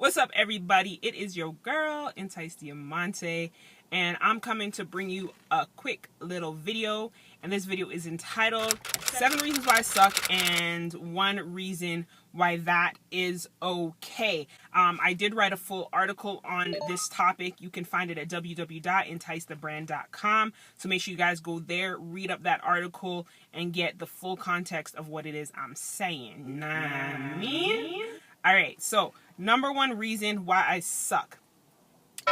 What's up, everybody? It is your girl, EnticeDiamante, and I'm coming to bring you a quick little video. And this video is entitled 7 Reasons Why I Suck and 1 Reason Why That Is Okay. I did write a full article on this topic. You can find it at www.enticethebrand.com. So make sure you guys go there, read up that article, and get the full context of what it is I'm saying. Know what I mean? All right, so number 1 reason why I suck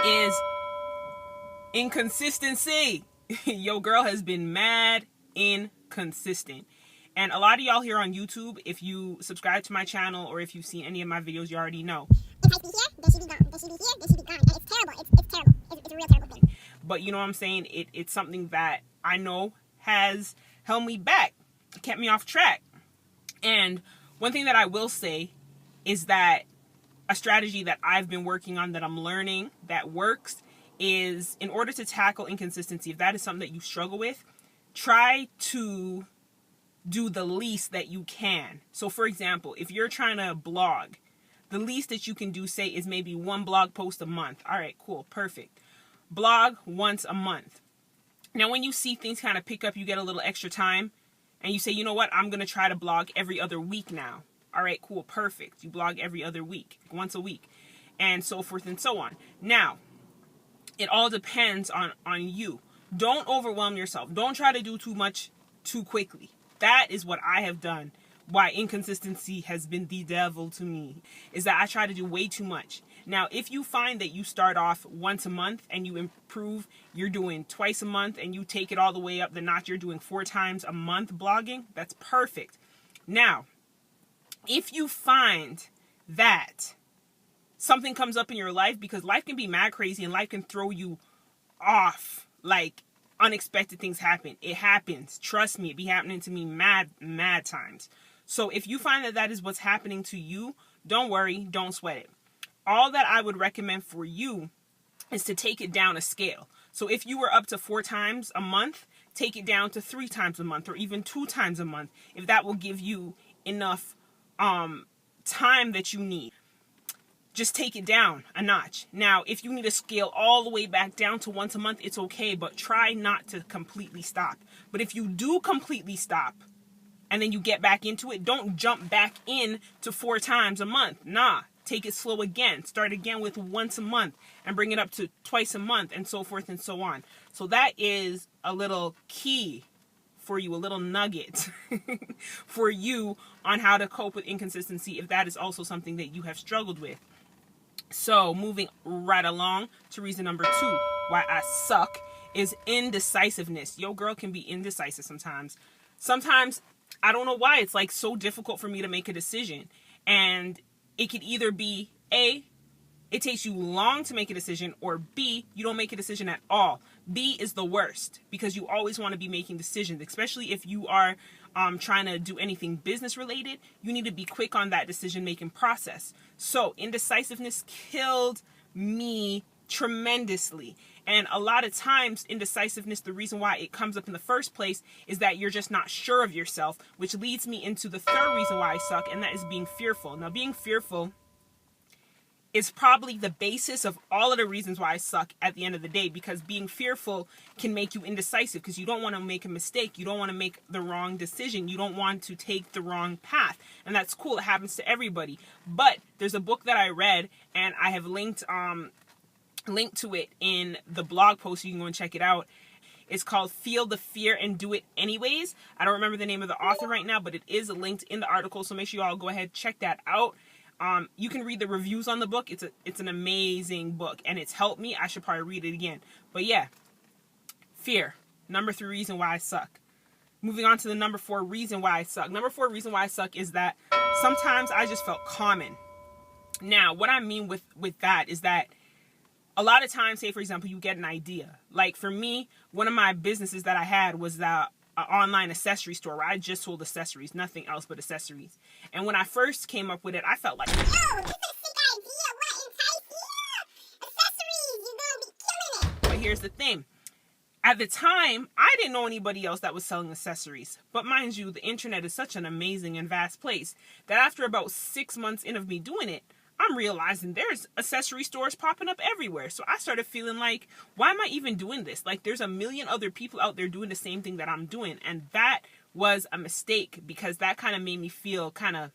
is inconsistency. Yo girl has been mad inconsistent. And a lot of y'all here on YouTube, if you subscribe to my channel or if you've seen any of my videos, you already know. Entice be here, then she be gone. Then she be here, then she be gone. And it's terrible. It's terrible. It's a real terrible thing. But you know what I'm saying? It's something that I know has held me back, kept me off track. And one thing that I will say is that a strategy that I've been working on, that I'm learning, that works, is in order to tackle inconsistency, if that is something that you struggle with, try to do the least that you can. So for example, if you're trying to blog, the least that you can do, say, is maybe 1 blog post a month. All right, cool, perfect. Blog once a month. Now when you see things kind of pick up, you get a little extra time and you say, you know what, I'm going to try to blog every other week now. All right, cool, perfect. You blog every other week, once a week, and so forth and so on. Now, it all depends on you. Don't overwhelm yourself. Don't try to do too much too quickly. That is what I have done. Why inconsistency has been the devil to me, is that I try to do way too much. Now, if you find that you start off once a month and you improve, you're doing twice a month, and you take it all the way up the notch, you're doing 4 times a month blogging, that's perfect. Now, if you find that something comes up in your life, because life can be mad crazy and life can throw you off, like unexpected things happen. It happens. Trust me, it be happening to me mad times. So if you find that that is what's happening to you, don't worry, don't sweat it. All that I would recommend for you is to take it down a scale. So if you were up to 4 times a month, take it down to 3 times a month or even 2 times a month, if that will give you enough time that you need. Just take it down a notch. Now, if you need to scale all the way back down to once a month, it's okay, but try not to completely stop. But if you do completely stop and then you get back into it, don't jump back in to 4 times a month. Nah, take it slow again. Start again with once a month and bring it up to twice a month and so forth and so on. So that is a little key for you, a little nugget for you on how to cope with inconsistency if that is also something that you have struggled with. So moving right along to reason number 2 why I suck is indecisiveness. Yo girl can be indecisive sometimes. Sometimes I don't know why it's like so difficult for me to make a decision, and it could either be A, it takes you long to make a decision, or B, you don't make a decision at all. B is the worst, because you always want to be making decisions, especially if you are trying to do anything business related. You need to be quick on that decision making process. So indecisiveness killed me tremendously. And a lot of times indecisiveness, the reason why it comes up in the first place is that you're just not sure of yourself, which leads me into the 3rd reason why I suck, and that is being fearful. Now, being fearful is probably the basis of all of the reasons why I suck at the end of the day, because being fearful can make you indecisive because you don't want to make a mistake. You don't want to make the wrong decision. You don't want to take the wrong path. And that's cool. It happens to everybody. But there's a book that I read, and I have linked to it in the blog post. So you can go and check it out. It's called Feel the Fear and Do It Anyways. I don't remember the name of the author right now, but it is linked in the article. So make sure you all go ahead, check that out. You can read the reviews on the book. It's an amazing book, and it's helped me. I should probably read it again. But yeah, fear. Number 3 reason why I suck. Moving on to the number 4 reason why I suck. Number 4 reason why I suck is that sometimes I just felt common. Now, what I mean with that is that a lot of times, say for example, you get an idea. Like for me, one of my businesses that I had was that online accessory store where I just sold accessories, nothing else but accessories. And when I first came up with it, I felt like, yo, this is a sick idea. What, Entice? Yeah, accessories. You're gonna be killing it. But here's the thing. At the time, I didn't know anybody else that was selling accessories. But mind you, the internet is such an amazing and vast place that after about 6 months in of me doing it, I'm realizing there's accessory stores popping up everywhere. So I started feeling like, why am I even doing this? Like, there's a million other people out there doing the same thing that I'm doing. And that was a mistake, because that kind of made me feel kind of,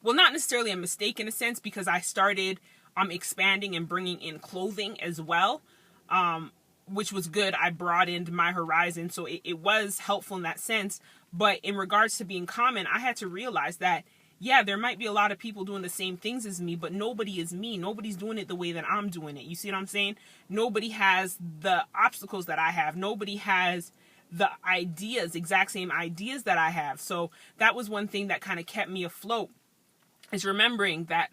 well, not necessarily a mistake in a sense, because I started expanding and bringing in clothing as well, which was good. I broadened my horizon. So it was helpful in that sense. But in regards to being common, I had to realize that, yeah, there might be a lot of people doing the same things as me, but nobody is me. Nobody's doing it the way that I'm doing it. You see what I'm saying? Nobody has the obstacles that I have. Nobody has the exact same ideas that I have. So that was one thing that kind of kept me afloat, is remembering that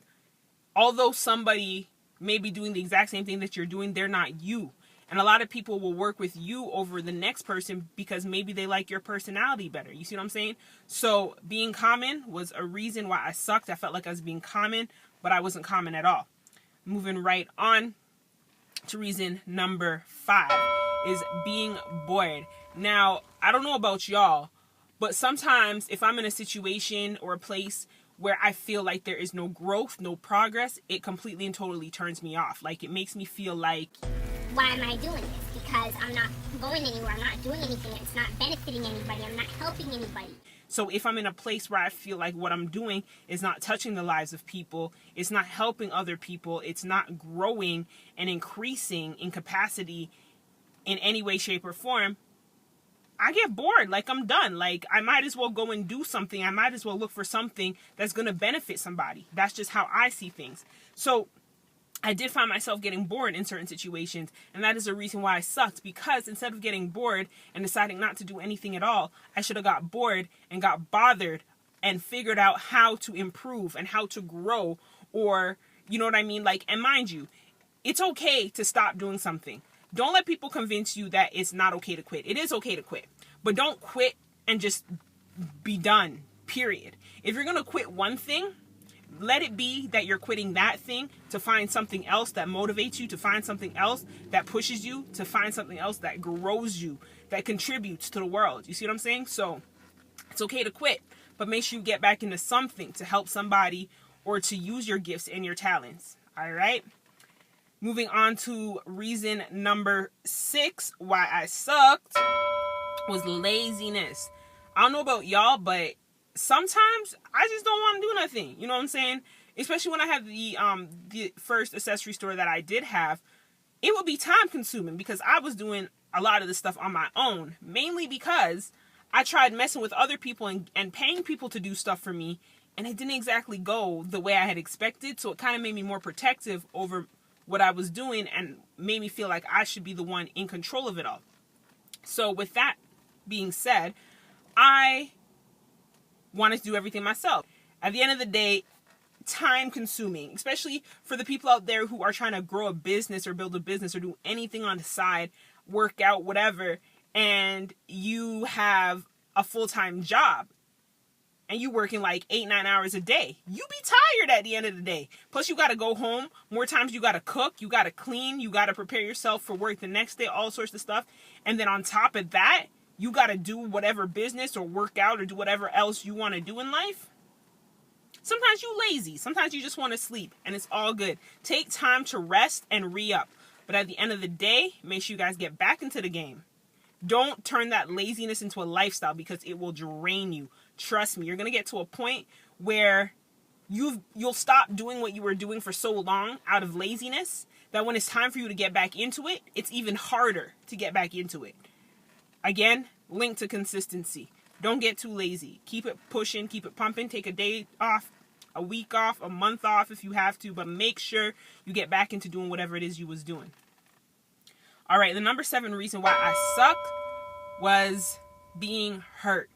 although somebody may be doing the exact same thing that you're doing, they're not you. And a lot of people will work with you over the next person because maybe they like your personality better. You see what I'm saying? So being common was a reason why I sucked. I felt like I was being common, but I wasn't common at all. Moving right on to reason number 5 is being bored. Now, I don't know about y'all, but sometimes if I'm in a situation or a place where I feel like there is no growth, no progress, it completely and totally turns me off. Like, it makes me feel like, Why am I doing this? Because I'm not going anywhere. I'm not doing anything. It's not benefiting anybody. I'm not helping anybody. so if I'm in a place where I feel like what I'm doing is not touching the lives of people, it's not helping other people, it's not growing and increasing in capacity in any way, shape, or form, I get bored. Like, I'm done. Like, I might as well go and do something. I might as well look for something that's going to benefit somebody. That's just how I see things. So I did find myself getting bored in certain situations, and that is the reason why I sucked, because instead of getting bored and deciding not to do anything at all, I should have got bored and got bothered and figured out how to improve and how to grow, or, you know what I mean? Like, and mind you, it's okay to stop doing something. Don't let people convince you that it's not okay to quit. It is okay to quit, but don't quit and just be done, period. If you're going to quit one thing, let it be that you're quitting that thing to find something else that motivates you, to find something else that pushes you, to find something else that grows you, that contributes to the world. You see what I'm saying? So it's okay to quit, but make sure you get back into something to help somebody or to use your gifts and your talents. All right? Moving on to reason number 6 why I sucked was laziness. I don't know about y'all, but sometimes I just don't want to do nothing. You know what I'm saying? Especially when I had the first accessory store that I did have, it would be time consuming because I was doing a lot of this stuff on my own, mainly because I tried messing with other people and paying people to do stuff for me, and it didn't exactly go the way I had expected. So it kind of made me more protective over what I was doing and made me feel like I should be the one in control of it all. So with that being said, I wanted to do everything myself. At the end of the day, time consuming, especially for the people out there who are trying to grow a business or build a business or do anything on the side, work out, whatever, and you have a full-time job and you working like 8-9 hours a day, you be tired at the end of the day. Plus you got to go home. More times you got to cook, you got to clean, you got to prepare yourself for work the next day, all sorts of stuff. And then on top of that, you got to do whatever business or work out or do whatever else you want to do in life. Sometimes you lazy. Sometimes you just want to sleep, and it's all good. Take time to rest and re-up. But at the end of the day, make sure you guys get back into the game. Don't turn that laziness into a lifestyle because it will drain you. Trust me, you're going to get to a point where you'll stop doing what you were doing for so long out of laziness that when it's time for you to get back into it, it's even harder to get back into it. Again, link to consistency. Don't get too lazy. Keep it pushing, keep it pumping. Take a day off, a week off, a month off if you have to, but make sure you get back into doing whatever it is you was doing. All right, the number 7 reason why I sucked was being hurt.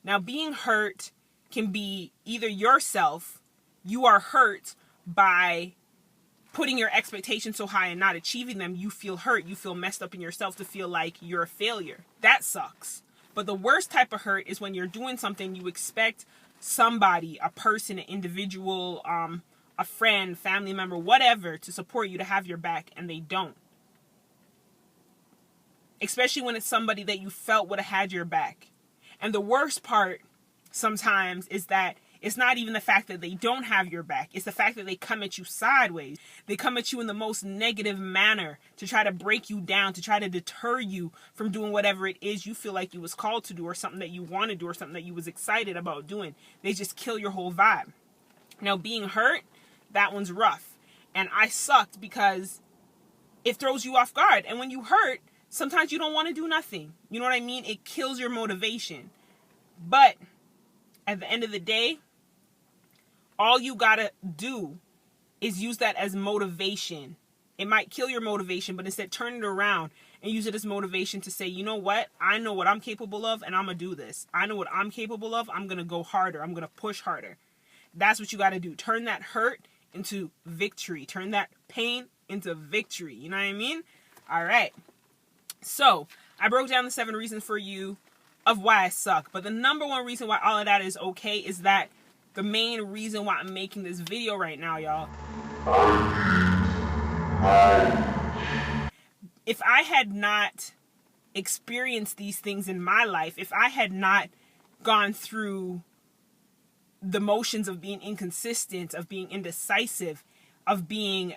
Now, being hurt can be either yourself, you are hurt by putting your expectations so high and not achieving them. You feel hurt, you feel messed up in yourself to feel like you're a failure. That sucks. But the worst type of hurt is when you're doing something you expect somebody, a person, an individual, a friend, family member, whatever, to support you, to have your back, and they don't. Especially when it's somebody that you felt would have had your back. And the worst part sometimes is that It's not even the fact that they don't have your back. It's the fact that they come at you sideways. They come at you in the most negative manner to try to break you down, to try to deter you from doing whatever it is you feel like you was called to do, or something that you want to do, or something that you was excited about doing. They just kill your whole vibe. Now, being hurt, that one's rough. And I sucked because it throws you off guard. And when you hurt, sometimes you don't want to do nothing. You know what I mean? It kills your motivation. But at the end of the day, all you gotta do is use that as motivation. It might kill your motivation, but instead turn it around and use it as motivation to say, you know what? I know what I'm capable of, and I'm gonna do this. I know what I'm capable of. I'm gonna go harder. I'm gonna push harder. That's what you gotta do. Turn that hurt into victory. Turn that pain into victory. You know what I mean? All right. So I broke down the 7 reasons for you of why I suck. But the number one reason why all of that is okay is that the main reason why I'm making this video right now, y'all. If I had not experienced these things in my life, if I had not gone through the motions of being inconsistent, of being indecisive, of being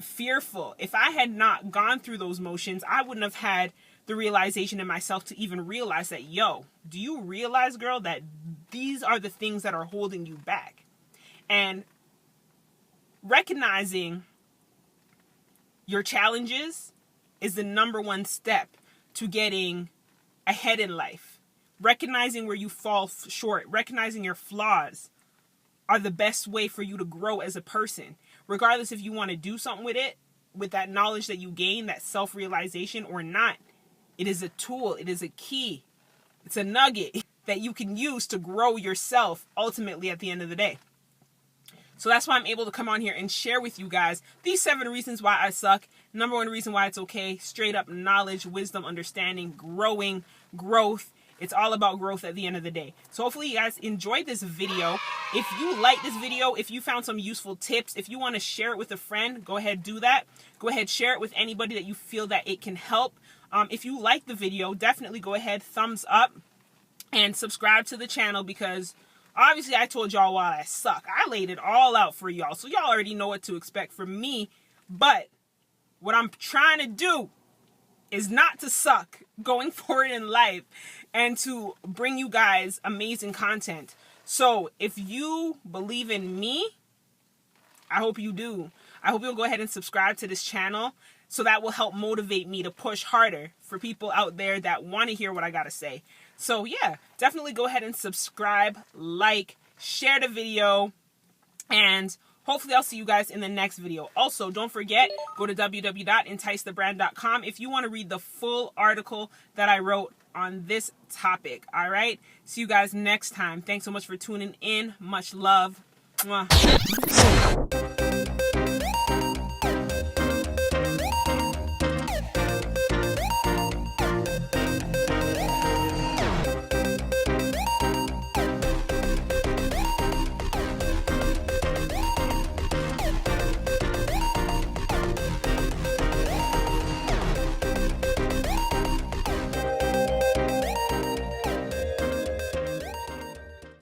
fearful, if I had not gone through those motions, I wouldn't have had the realization in myself to even realize that, yo, do you realize, girl, that these are the things that are holding you back? And recognizing your challenges is the number one step to getting ahead in life. Recognizing where you fall short, recognizing your flaws are the best way for you to grow as a person. Regardless if you want to do something with it, with that knowledge that you gain, that self-realization or not, it is a tool, it is a key, it's a nugget that you can use to grow yourself ultimately at the end of the day. So that's why I'm able to come on here and share with you guys these 7 reasons why I suck. Number 1 reason why it's okay, straight up knowledge, wisdom, understanding, growing, growth. It's all about growth at the end of the day. So hopefully you guys enjoyed this video. If you like this video, if you found some useful tips, if you want to share it with a friend, go ahead, do that. Go ahead, share it with anybody that you feel that it can help. If you like the video, definitely go ahead, thumbs up, and subscribe to the channel, because obviously I told y'all why I suck. I laid it all out for y'all, so y'all already know what to expect from me. But what I'm trying to do is not to suck going forward in life, and to bring you guys amazing content. So if you believe in me, I hope you do. I hope you'll go ahead and subscribe to this channel, so that will help motivate me to push harder for people out there that want to hear what I got to say. So yeah, definitely go ahead and subscribe, like, share the video, and hopefully I'll see you guys in the next video. Also, don't forget, go to www.enticethebrand.com if you want to read the full article that I wrote on this topic. All right? See you guys next time. Thanks so much for tuning in. Much love. Mwah.